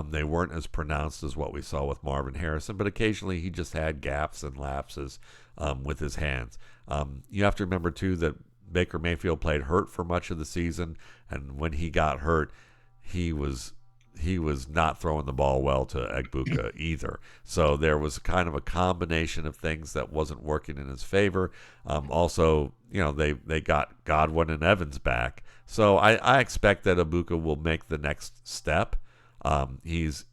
They weren't as pronounced as what we saw with Marvin Harrison, but occasionally he just had gaps and lapses with his hands. You have to remember, too, that Baker Mayfield played hurt for much of the season, and when he got hurt, he was not throwing the ball well to Egbuka either. So there was kind of a combination of things that wasn't working in his favor. Also, they got Godwin and Evans back. So I expect that Ibuka will make the next step. He's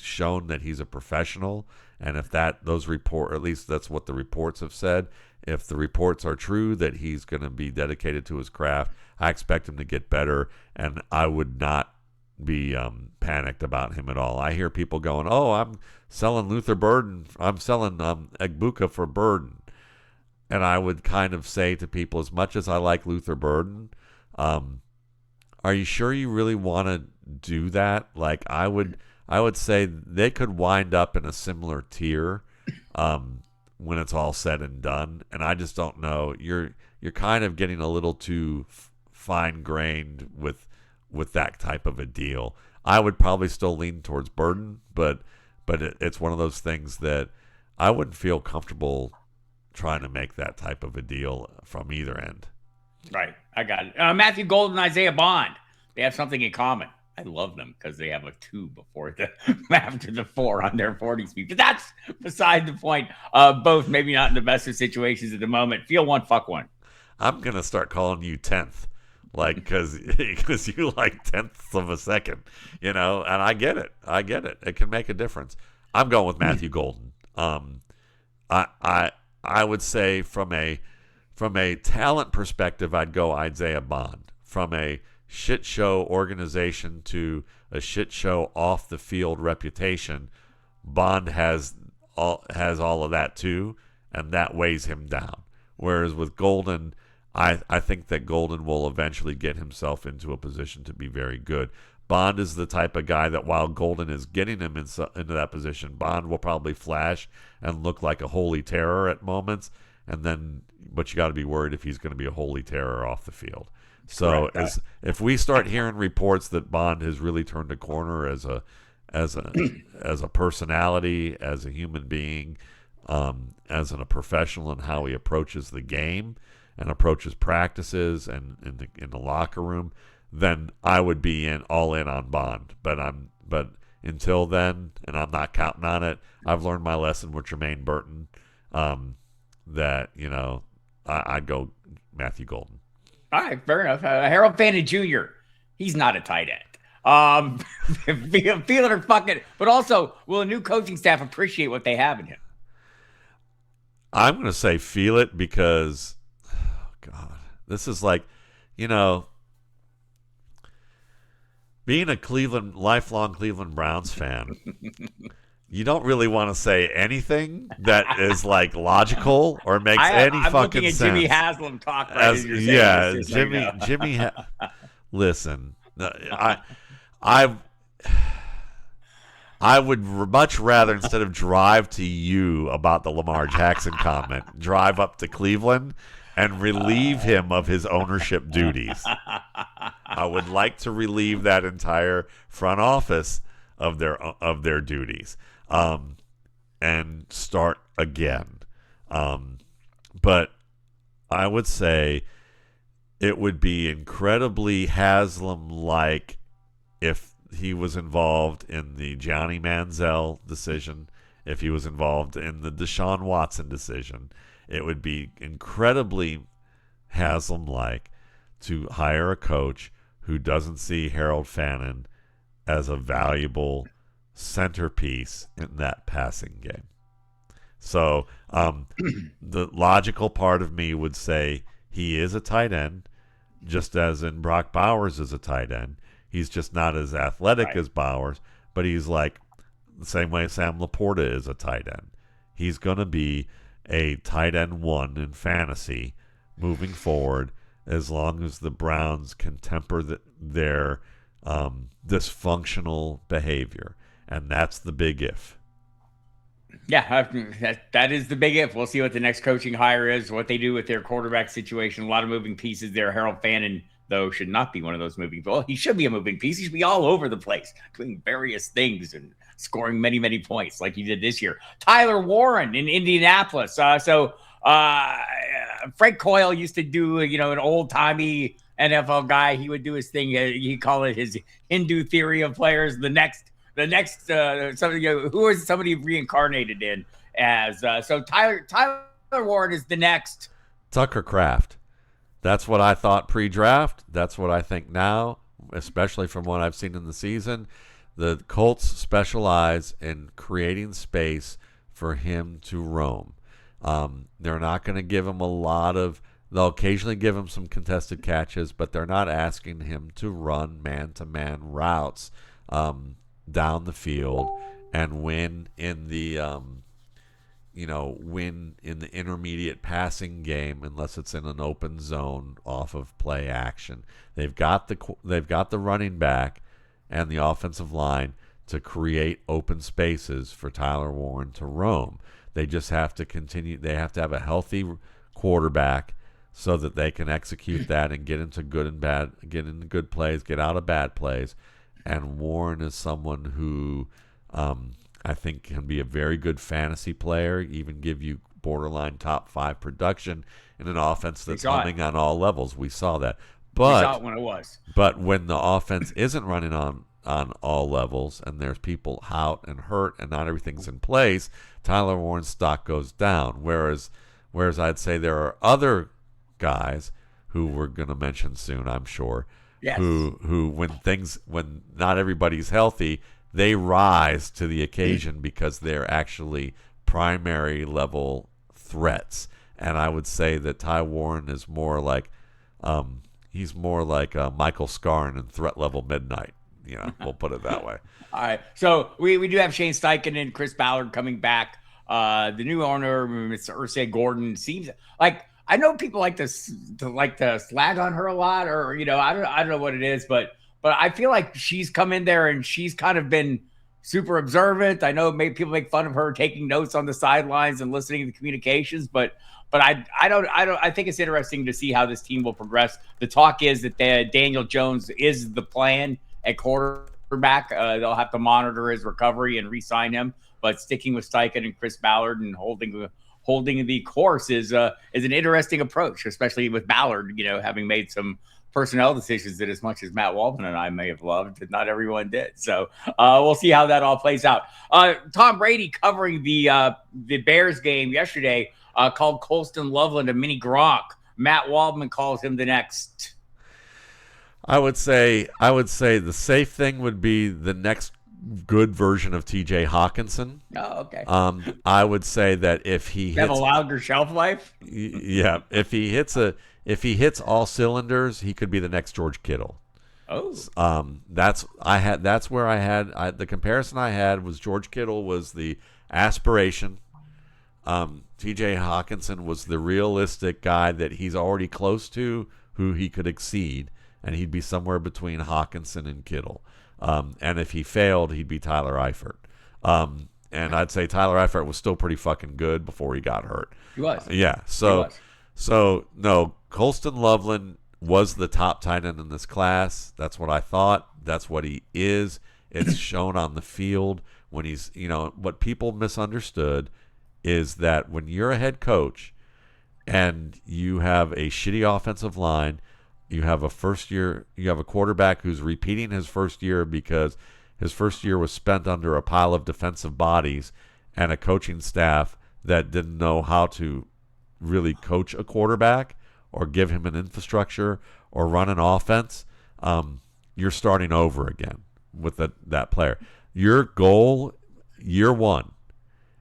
shown that he's a professional, and if at least that's what the reports have said. If the reports are true that he's going to be dedicated to his craft, I expect him to get better, and I would not be panicked about him at all. I hear people going, "Oh, I'm selling Luther Burden. I'm selling Egbuka for Burden," and I would kind of say to people, as much as I like Luther Burden, are you sure you really want to do that? Like, I would say they could wind up in a similar tier when it's all said and done, and I just don't know. You're kind of getting a little too fine-grained with that type of a deal. I would probably still lean towards Burden, but it's one of those things that I wouldn't feel comfortable trying to make that type of a deal from either end. Right. I got it. Matthew Golden and Isaiah Bond. They have something in common. I love them because they have a 2 before after the 4 on their 40 speed. But that's beside the point. Both maybe not in the best of situations at the moment. Feel one, fuck one. I'm going to start calling you 10th. Like, because you like 10ths of a second, and I get it. It can make a difference. I'm going with Matthew Golden. I would say from a talent perspective, I'd go Isaiah Bond. From a shit show organization to a shit show off the field reputation, Bond has all of that too, and that weighs him down. Whereas with Golden, I think that Golden will eventually get himself into a position to be very good. Bond is the type of guy that while Golden is getting him into that position, Bond will probably flash and look like a holy terror at moments, but you got to be worried if he's going to be a holy terror off the field. So if we start hearing reports that Bond has really turned a corner as a personality, as a human being, as a professional, and how he approaches the game and approaches practices and in the locker room, then I would be all in on Bond. But until then, and I'm not counting on it, I've learned my lesson with Jermaine Burton, that I'd go Matthew Golden. All right, fair enough. Harold Fannin Jr. He's not a tight end. Feel it or fuck it. But also, will a new coaching staff appreciate what they have in him? I'm going to say feel it because, God, this is like, being a lifelong Cleveland Browns fan, you don't really want to say anything that is like logical or makes any fucking sense. I'm looking at Jimmy Haslam talk right as you're saying. Yeah, Jimmy. Listen, I would much rather, instead of drive to you about the Lamar Jackson comment, drive up to Cleveland and relieve him of his ownership duties. I would like to relieve that entire front office of their duties, and start again. But I would say it would be incredibly Haslam-like if he was involved in the Johnny Manziel decision, if he was involved in the Deshaun Watson decision. It would be incredibly Haslam-like to hire a coach who doesn't see Harold Fannin as a valuable centerpiece in that passing game. So the logical part of me would say he is a tight end, just as in Brock Bowers is a tight end. He's just not as athletic as Bowers, but he's like the same way Sam Laporta is a tight end. He's going to be a tight end 1 in fantasy moving forward, as long as the Browns can temper their dysfunctional behavior. And that's the big if. Yeah, that is the big if. We'll see what the next coaching hire is, what they do with their quarterback situation. A lot of moving pieces there. Harold Fannin, though, should not be one of those moving pieces. Well, he should be a moving piece. He should be all over the place, doing various things and scoring many, many points like he did this year. Tyler Warren in Indianapolis. Frank Coyle used to do, an old-timey NFL guy. He would do his thing. He'd call it his Hindu theory of players. The next somebody who is somebody reincarnated in as. So Tyler Warren is the next. Tucker Kraft. That's what I thought pre-draft. That's what I think now, especially from what I've seen in the season. The Colts specialize in creating space for him to roam. They're not going to give him a lot of. They'll occasionally give him some contested catches, but they're not asking him to run man-to-man routes down the field and win in the intermediate passing game unless it's in an open zone off of play action. They've got the running back and the offensive line to create open spaces for Tyler Warren to roam. They just have to continue. They have to have a healthy quarterback so that they can execute that and get into good plays, get out of bad plays. And Warren is someone who I think can be a very good fantasy player, even give you borderline top 5 production in an offense that's humming on all levels. We saw that. But we saw it when it was. But when the offense isn't running on all levels and there's people out and hurt and not everything's in place, Tyler Warren's stock goes down. Whereas I'd say there are other guys who we're going to mention soon, I'm sure, yes, who when not everybody's healthy, they rise to the occasion because they're actually primary level threats. And I would say that Ty Warren is more like he's more like Michael Scarn in Threat Level Midnight. We'll put it that way. All right. So we do have Shane Steichen and Chris Ballard coming back. The new owner, Mr. Ursay Gordon, seems like, I know people like to slag on her a lot, or I don't know what it is, but I feel like she's come in there and she's kind of been super observant. I know people make fun of her taking notes on the sidelines and listening to the communications, but I think it's interesting to see how this team will progress. The talk is that Daniel Jones is the plan at quarterback. They'll have to monitor his recovery and re-sign him, but sticking with Steichen and Chris Ballard and holding the course is an interesting approach, especially with Ballard, having made some personnel decisions that, as much as Matt Waldman and I may have loved, not everyone did. So we'll see how that all plays out. Tom Brady, covering the Bears game yesterday, called Colston Loveland a mini Gronk. Matt Waldman calls him the next. I would say the safe thing would be the next good version of TJ Hawkinson. Oh, okay. I would say that if he have a longer shelf life. Yeah, if he hits all cylinders, he could be the next George Kittle. Oh. That's where I had the comparison I had was George Kittle was the aspiration. TJ Hawkinson was the realistic guy that he's already close to, who he could exceed, and he'd be somewhere between Hawkinson and Kittle. And if he failed, he'd be Tyler Eifert. And I'd say Tyler Eifert was still pretty fucking good before he got hurt. He was. Yeah. So no, Colston Loveland was the top tight end in this class. That's what I thought. That's what he is. It's shown on the field when he's, what people misunderstood is that when you're a head coach and you have a shitty offensive line, you have a quarterback who's repeating his first year because his first year was spent under a pile of defensive bodies and a coaching staff that didn't know how to really coach a quarterback or give him an infrastructure or run an offense. You're starting over again with that player. Your goal, year one,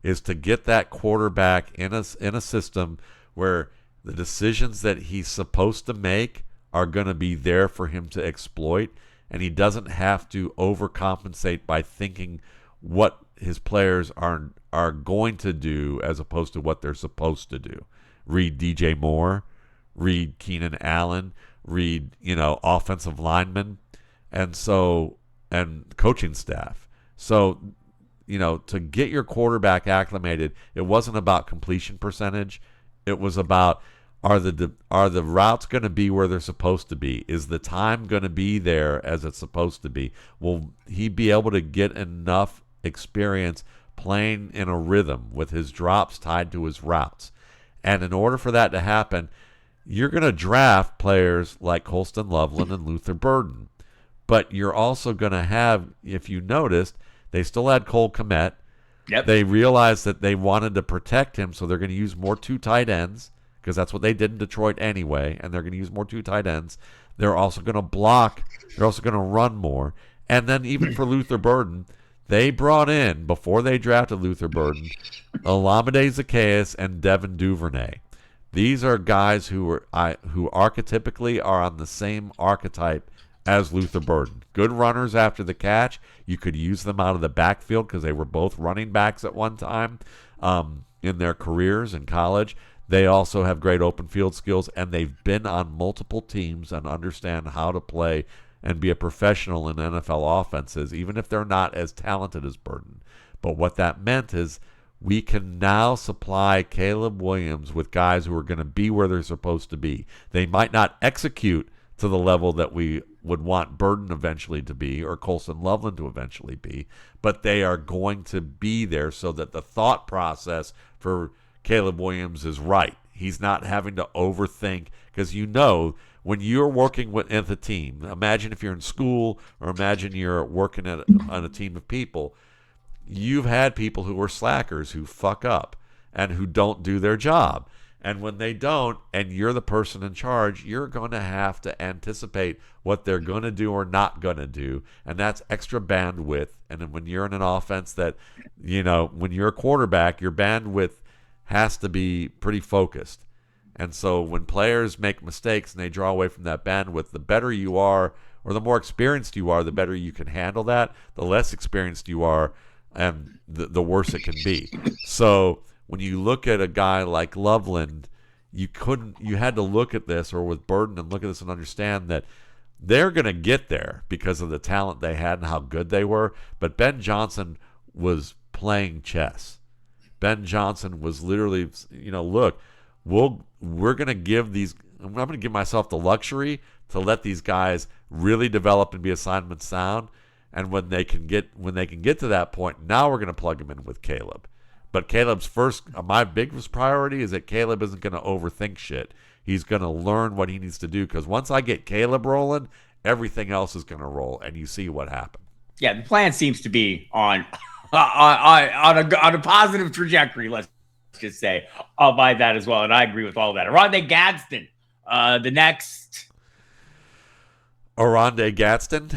is to get that quarterback in a system where the decisions that he's supposed to make are going to be there for him to exploit, and he doesn't have to overcompensate by thinking what his players are going to do as opposed to what they're supposed to do. Read DJ Moore, read Keenan Allen, read offensive linemen, and coaching staff. So to get your quarterback acclimated, it wasn't about completion percentage. It was about, are the routes going to be where they're supposed to be? Is the time going to be there as it's supposed to be? Will he be able to get enough experience playing in a rhythm with his drops tied to his routes? And in order for that to happen, you're going to draft players like Colston Loveland and Luther Burden. But you're also going to have, if you noticed, they still had Cole Kmet. Yep. They realized that they wanted to protect him, so they're going to use more 2 tight ends, because that's what they did in Detroit anyway, and they're going to use more 2 tight ends. They're also going to block. They're also going to run more. And then even for Luther Burden, they brought in, before they drafted Luther Burden, Olamide Zacchaeus and Devin Duvernay. These are guys who archetypically are on the same archetype as Luther Burden. Good runners after the catch. You could use them out of the backfield because they were both running backs at one time in their careers in college. They also have great open field skills, and they've been on multiple teams and understand how to play and be a professional in NFL offenses, even if they're not as talented as Burden. But what that meant is we can now supply Caleb Williams with guys who are going to be where they're supposed to be. They might not execute to the level that we would want Burden eventually to be or Colston Loveland to eventually be, but they are going to be there so that the thought process for Caleb Williams is right. He's not having to overthink, because when you're working with a team, imagine if you're in school or imagine you're working on a team of people, you've had people who are slackers, who fuck up and who don't do their job. And when they don't, and you're the person in charge, you're going to have to anticipate what they're going to do or not going to do. And that's extra bandwidth. And then when you're in an offense that, when you're a quarterback, your bandwidth has to be pretty focused. And so when players make mistakes and they draw away from that bandwidth, the better you are or the more experienced you are, the better you can handle that. The less experienced you are, and the worse it can be. So when you look at a guy like Loveland, you had to look at this, or with Burden, and look at this and understand that they're going to get there because of the talent they had and how good they were. But Ben Johnson was playing chess. Ben Johnson was literally, look, we're going to give these, I'm going to give myself the luxury to let these guys really develop and be assignment sound. And when they can get to that point, now we're going to plug him in with Caleb. But Caleb's my biggest priority is that Caleb isn't going to overthink shit. He's going to learn what he needs to do, because once I get Caleb rolling, everything else is going to roll, and you see what happened. Yeah, the plan seems to be on a positive trajectory. Let's just say I'll buy that as well, and I agree with all of that. Oronde Gadsden, the next. Oronde Gadsden.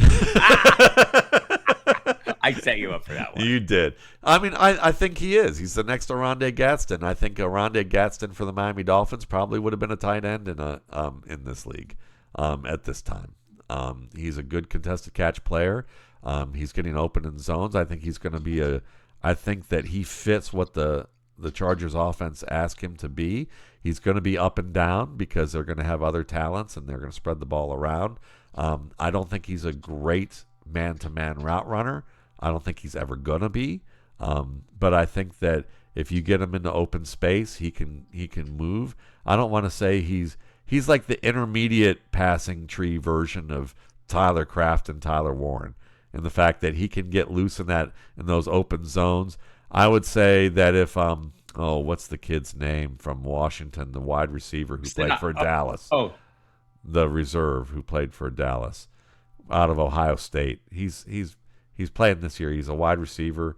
I set you up for that one. You did. I mean, I think he is. He's the next Oronde Gadsden. I think Oronde Gadsden for the Miami Dolphins probably would have been a tight end in this league at this time. He's a good contested catch player. He's getting open in zones. I think he's going to be I think that he fits what the Chargers offense ask him to be. He's going to be up and down because they're going to have other talents and they're going to spread the ball around. I don't think he's a great man-to-man route runner. I don't think he's ever going to be. But I think that if you get him into open space, he can move. I don't want to say he's like the intermediate passing tree version of Tyler Kraft and Tyler Warren, and the fact that he can get loose in those open zones. I would say that if what's the kid's name from Washington, the wide receiver who played for Dallas? The reserve who played for Dallas out of Ohio State. He's playing this year. He's a wide receiver.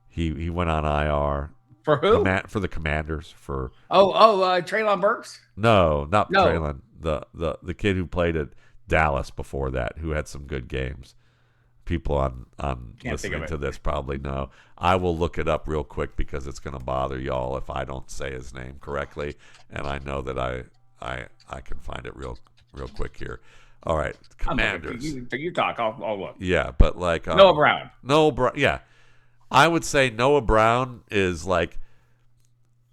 He went on IR. For who? For the Commanders. Treylon Burks? No, not Treylon. The kid who played at Dallas before that, who had some good games. People on listening to this probably know. I will look it up real quick because it's going to bother y'all if I don't say his name correctly, and I know that I can find it real quick here. All right, Commanders. You talk. I'll look. Yeah, but like Noah Brown. Yeah, I would say Noah Brown is like,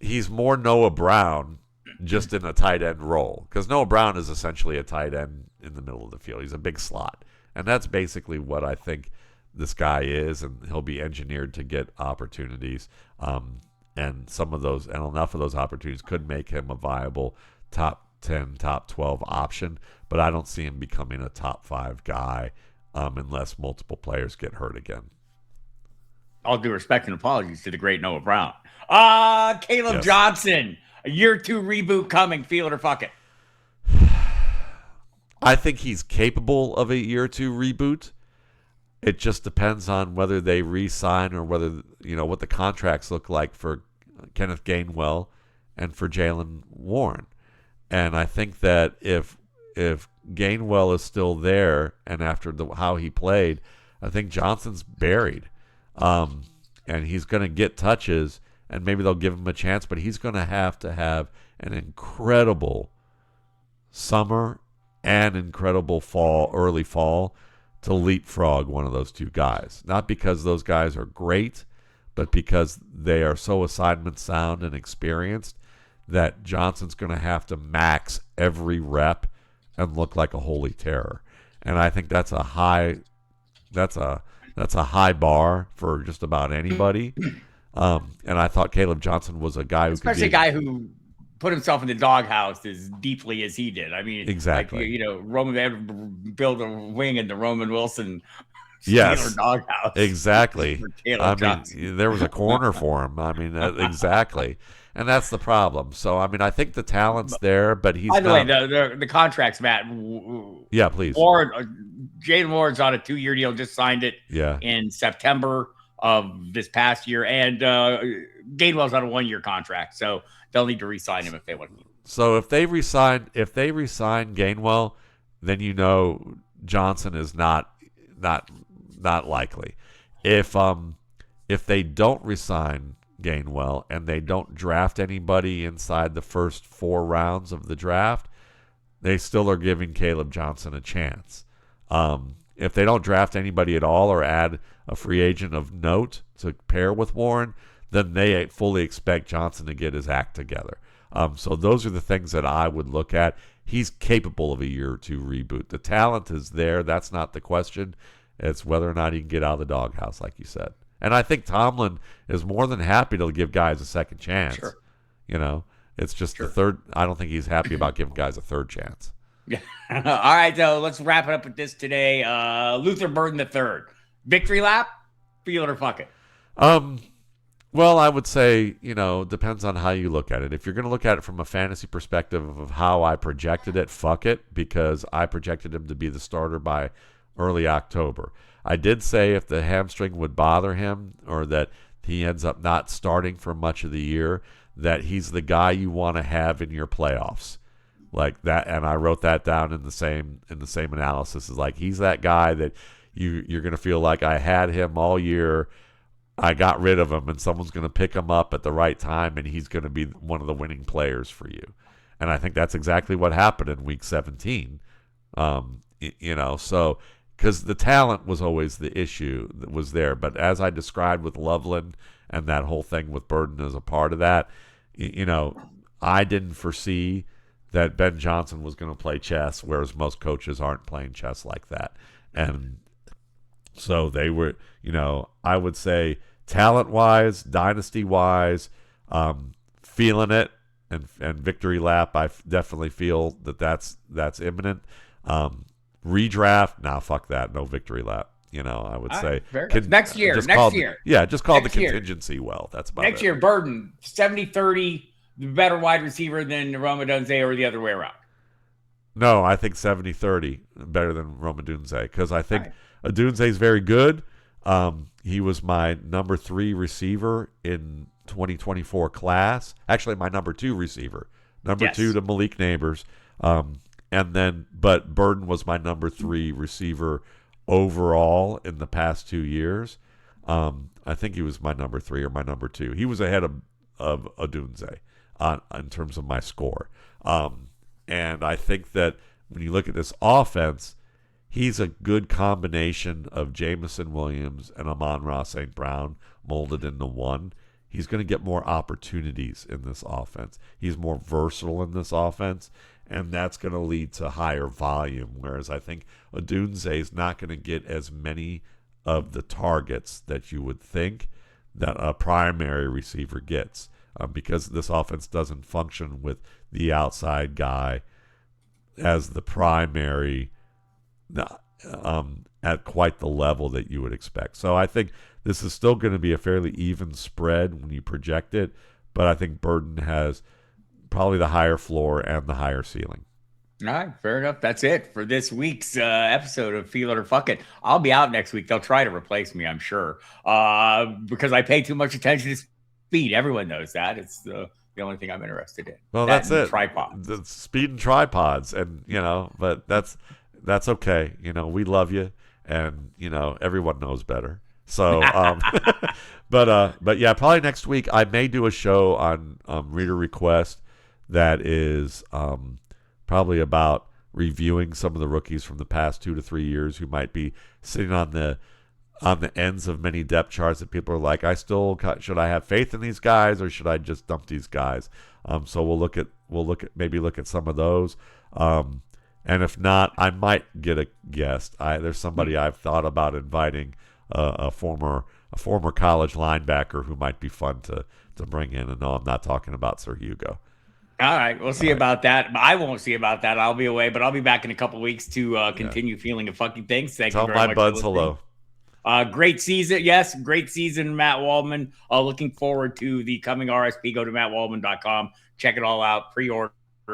he's more Noah Brown just in a tight end role, because Noah Brown is essentially a tight end in the middle of the field. He's a big slot, and that's basically what I think this guy is, and he'll be engineered to get opportunities. And some of those, and enough of those opportunities could make him a viable top 10, top 12 option, but I don't see him becoming a top 5 guy unless multiple players get hurt again. All due respect and apologies to the great Noah Brown. Kaleb Johnson, a year 2 reboot coming, feel it or fuck it. I think he's capable of a year 2 reboot. It just depends on whether they re-sign or whether, what the contracts look like for Kenneth Gainwell and for Jaylen Warren. And I think that if Gainwell is still there, and after how he played, I think Johnson's buried. And he's going to get touches, and maybe they'll give him a chance, but he's going to have an incredible summer and incredible early fall to leapfrog one of those two guys. Not because those guys are great, but because they are so assignment sound and experienced that Johnson's going to have to max every rep and look like a holy terror. And I think that's a high bar for just about anybody. And I thought Kaleb Johnson was a guy who especially a guy who put himself in the doghouse as deeply as he did. I mean, exactly. Like, Roman had to build a wing in the Roman Wilson Steeler doghouse. Exactly. I mean, there was a corner for him. I mean, exactly. And that's the problem. So, I mean, I think the talent's there, but he's. By the way, the contracts, Matt. Yeah, please. Jayden Ward's on a 2-year deal. Just signed it. Yeah. In September of this past year, and Gainwell's on a 1-year contract, so they'll need to re-sign him if they want to. So if they resign Gainwell, then Johnson is not likely. If they don't resign Gainwell and they don't draft anybody inside the first 4 rounds of the draft, they still are giving Kaleb Johnson a chance. If they don't draft anybody at all or add a free agent of note to pair with Warren, then they fully expect Johnson to get his act together. So those are the things that I would look at. He's capable of a year or 2 reboot. The talent is there. That's not the question. It's whether or not he can get out of the doghouse, like you said. And I think Tomlin is more than happy to give guys a second chance. Sure. It's just the third. I don't think he's happy about giving guys a third chance. Yeah. All right, so let's wrap it up with this today. Luther Burden III. Victory lap? Feel it or fuck it? Well, I would say, depends on how you look at it. If you're going to look at it from a fantasy perspective of how I projected it, fuck it, because I projected him to be the starter by early October. I did say if the hamstring would bother him or that he ends up not starting for much of the year, that he's the guy you want to have in your playoffs. Like that, and I wrote that down in the same analysis. Is like he's that guy that you're going to feel like I had him all year. I got rid of him, and someone's going to pick him up at the right time, and he's going to be one of the winning players for you. And I think that's exactly what happened in Week 17. So because the talent was always the issue that was there, but as I described with Loveland and that whole thing with Burden as a part of that, I didn't foresee that Ben Johnson was going to play chess, whereas most coaches aren't playing chess like that. And so they were, I would say talent-wise, dynasty-wise, feeling it, and victory lap, I definitely feel that's imminent. Redraft, nah, fuck that, no victory lap. I would say next year. Yeah, just call the contingency well. That's about next year. Burden 70-30, the better wide receiver than Rhamondre or the other way around. No, I think 70-30 better than Rhamondre because I think Odunze is very good. He was my number 3 receiver in 2024 class. Actually, my number 2 receiver. Number 2 to Malik Neighbors. But Burden was my number 3 receiver overall in the past 2 years. I think he was my number 3 or my number 2. He was ahead of Odunze in terms of my score. And I think that when you look at this offense, he's a good combination of Jameson Williams and Amon-Ra St. Brown molded into one. He's going to get more opportunities in this offense. He's more versatile in this offense, and that's going to lead to higher volume, whereas I think Odunze is not going to get as many of the targets that you would think that a primary receiver gets because this offense doesn't function with the outside guy as the primary at quite the level that you would expect. So I think this is still going to be a fairly even spread when you project it, but I think Burden has probably the higher floor and the higher ceiling. All right, fair enough. That's it for this week's episode of Feel It or Fuck It. I'll be out next week. They'll try to replace me, I'm sure, because I pay too much attention to speed. Everyone knows that. It's the only thing I'm interested in. Well, that's it. Tripods. The speed and tripods, and but that's okay. We love you, and everyone knows better. So, but yeah, probably next week I may do a show on reader request that is probably about reviewing some of the rookies from the past 2 to 3 years who might be sitting on the ends of many depth charts that people are like, should I have faith in these guys or should I just dump these guys? So we'll look at some of those. And if not, I might get a guest. There's somebody I've thought about inviting, a former college linebacker who might be fun to bring in. And no, I'm not talking about Sir Hugo. All right, we'll see about that. I won't see about that. I'll be away, but I'll be back in a couple weeks to continue feeling a fucking things. Thank you very much. Tell my buds hello. Great season. Yes, great season, Matt Waldman. Looking forward to the coming RSP. Go to mattwaldman.com. Check it all out. Pre-order.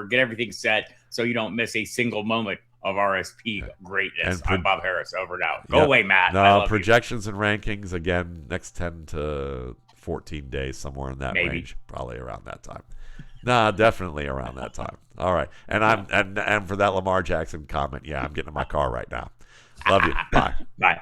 Get everything set so you don't miss a single moment of RSP greatness. I'm Bob Harris. Over and out. Go away, Matt. No, projections and rankings, again, next 10 to 14 days, somewhere in that range. Probably around that time. Nah, definitely around that time. All right. And and for that Lamar Jackson comment, yeah, I'm getting in my car right now. Love you. Bye. Bye.